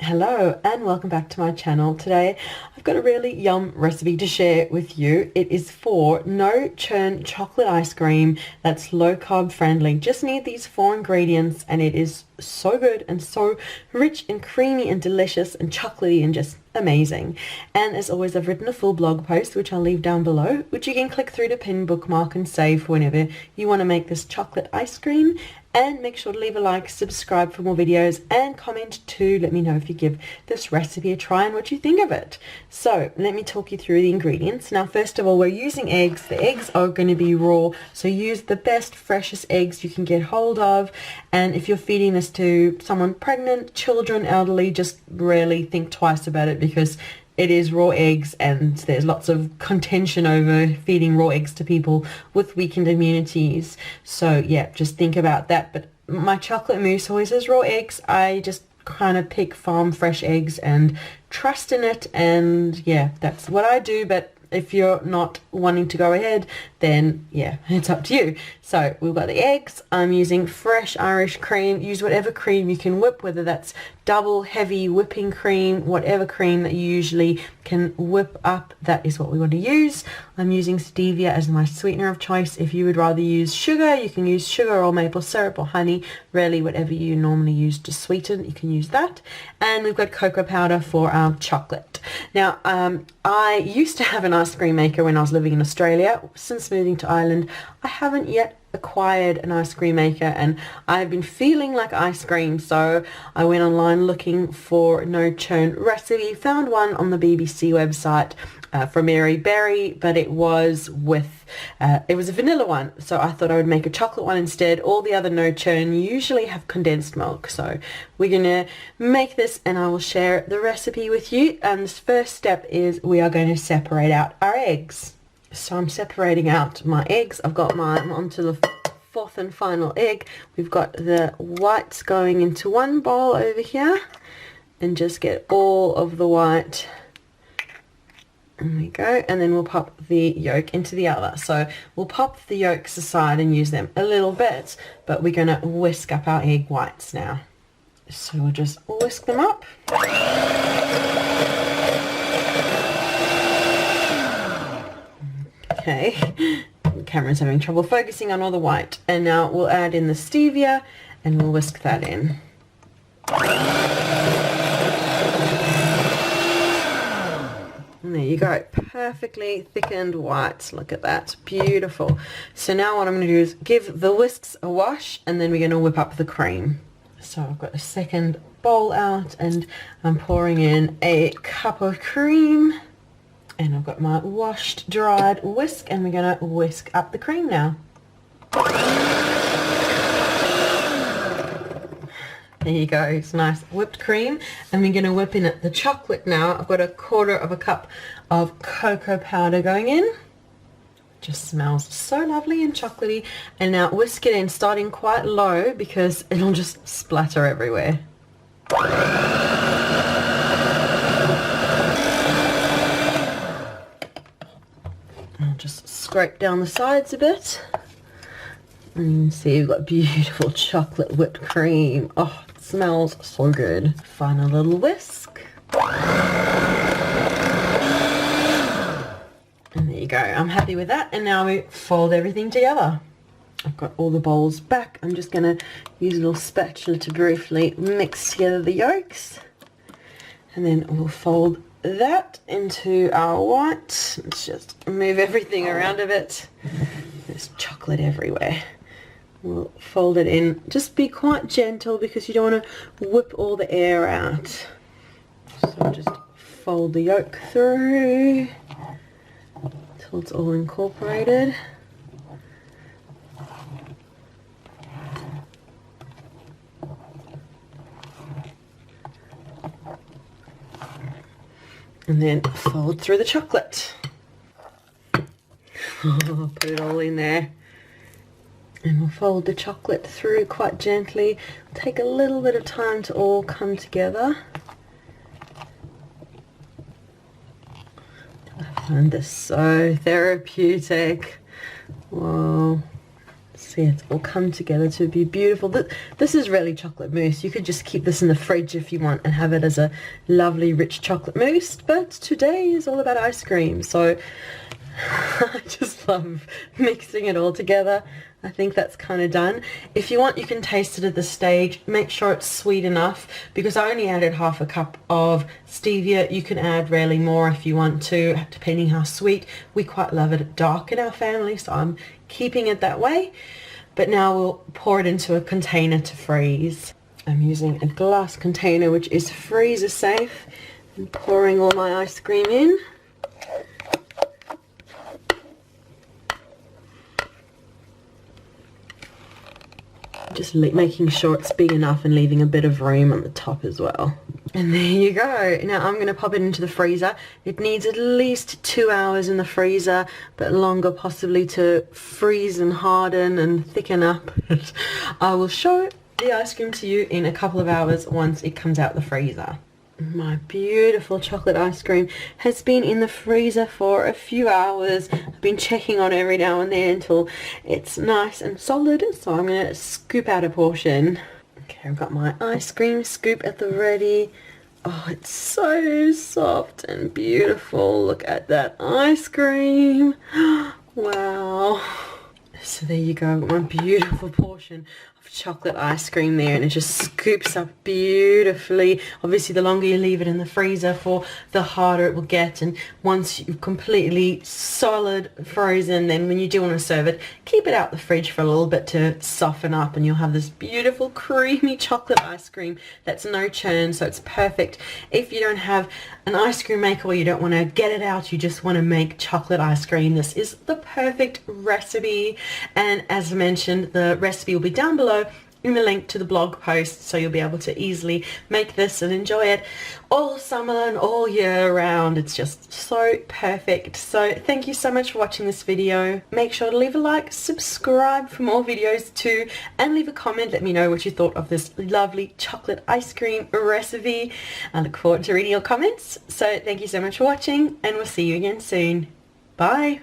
Hello and welcome back to my channel. Today I've got a really yum recipe to share with you. It is for no churn chocolate ice cream that's low carb friendly. Just need these 4 ingredients and it is so good and so rich and creamy and delicious and chocolatey and just amazing. And as always, I've written a full blog post which I'll leave down below, which you can click through to pin, bookmark and save for whenever you want to make this chocolate ice cream. And make sure to leave a like, subscribe for more videos, and comment too. Let me know if you give this recipe a try and what you think of it. So let me talk you through the ingredients. Now, first of all, we're using eggs. The eggs are going to be raw, so use the best, freshest eggs you can get hold of. And if you're feeding this to someone pregnant, children, elderly, just really think twice about it, because it is raw eggs and there's lots of contention over feeding raw eggs to people with weakened immunities. So yeah, just think about that. But my chocolate mousse always has raw eggs. I just kind of pick farm fresh eggs and trust in it, and yeah, that's what I do. But if you're not wanting to go ahead, then yeah, it's up to you. So we've got the eggs. I'm using fresh Irish cream. Use whatever cream you can whip, whether that's double heavy whipping cream, whatever cream that you usually can whip up, that is what we want to use. I'm using stevia as my sweetener of choice. If you would rather use sugar, you can use sugar or maple syrup or honey, really whatever you normally use to sweeten, you can use that. And we've got cocoa powder for our chocolate. Now, I used to have an ice cream maker when I was living in Australia. Since moving to Ireland, I haven't yet acquired an ice cream maker, and I've been feeling like ice cream, so I went online looking for no churn recipe, found one on the BBC website from Mary Berry, but it was with it was a vanilla one, so I thought I would make a chocolate one instead. All the other no churn usually have condensed milk, so we're gonna make this and I will share the recipe with you. And this first step is we are going to separate out our eggs. So I'm separating out my eggs. I've got mine onto the 4th and final egg. We've got the whites going into one bowl over here, and just get all of the white. There we go. And then we'll pop the yolk into the other. So we'll pop the yolks aside and use them a little bit, but we're going to whisk up our egg whites now. So we'll just whisk them up. Okay, the camera's having trouble focusing on all the white. And now we'll add in the stevia and we'll whisk that in. And there you go, perfectly thickened whites. Look at that, beautiful. So now what I'm going to do is give the whisks a wash, and then we're going to whip up the cream. So I've got a second bowl out and I'm pouring in a cup of cream. And I've got my washed, dried whisk, and we're going to whisk up the cream now. There you go, it's nice whipped cream. And we're going to whip in it the chocolate now. I've got a 1/4 cup of cocoa powder going in. Just smells so lovely and chocolatey. And now whisk it in, starting quite low because it'll just splatter everywhere. I'll just scrape down the sides a bit. And you can see we've got beautiful chocolate whipped cream. Oh, it smells so good. Final little whisk. And there you go. I'm happy with that. And now we fold everything together. I've got all the bowls back. I'm just going to use a little spatula to briefly mix together the yolks. And then we'll fold that into our white. Let's just move everything around a bit. There's chocolate everywhere. We'll fold it in. Just be quite gentle because you don't want to whip all the air out. So just fold the yolk through until it's all incorporated. And then fold through the chocolate. Put it all in there. And we'll fold the chocolate through quite gently. Take a little bit of time to all come together. I find this so therapeutic. Whoa. It's So yeah, it's all come together to be beautiful. This is really chocolate mousse. You could just keep this in the fridge if you want and have it as a lovely rich chocolate mousse, but today is all about ice cream, so I just love mixing it all together. I think that's kind of done. If you want, you can taste it at this stage. Make sure it's sweet enough, because I only added half a cup of stevia. You can add really more if you want to, depending how sweet. We quite love it dark in our family, so I'm keeping it that way. But now we'll pour it into a container to freeze. I'm using a glass container which is freezer safe, and pouring all my ice cream in. Just making sure it's big enough and leaving a bit of room on the top as well. And there you go. Now I'm going to pop it into the freezer. It needs at least 2 hours in the freezer, but longer possibly to freeze and harden and thicken up. I will show the ice cream to you in a couple of hours once it comes out the freezer. My beautiful chocolate ice cream has been in the freezer for a few hours. I've been checking on it every now and then until it's nice and solid, so I'm going to scoop out a portion. Okay, I've got my ice cream scoop at the ready. Oh, it's so soft and beautiful. Look at that ice cream. Wow. So there you go, my beautiful portion of chocolate ice cream there, and it just scoops up beautifully. Obviously the longer you leave it in the freezer for, the harder it will get, and once you've completely solid frozen, then when you do want to serve it, keep it out the fridge for a little bit to soften up, and you'll have this beautiful creamy chocolate ice cream that's no churn, so it's perfect if you don't have an ice cream maker or you don't want to get it out, you just want to make chocolate ice cream. This is the perfect recipe, and as I mentioned, the recipe will be down below in the link to the blog post, so you'll be able to easily make this and enjoy it all summer and all year round. It's just so perfect. So thank you so much for watching this video. Make sure to leave a like, subscribe for more videos too, and leave a comment. Let me know what you thought of this lovely chocolate ice cream recipe. I look forward to reading your comments. So thank you so much for watching, and we'll see you again soon. Bye.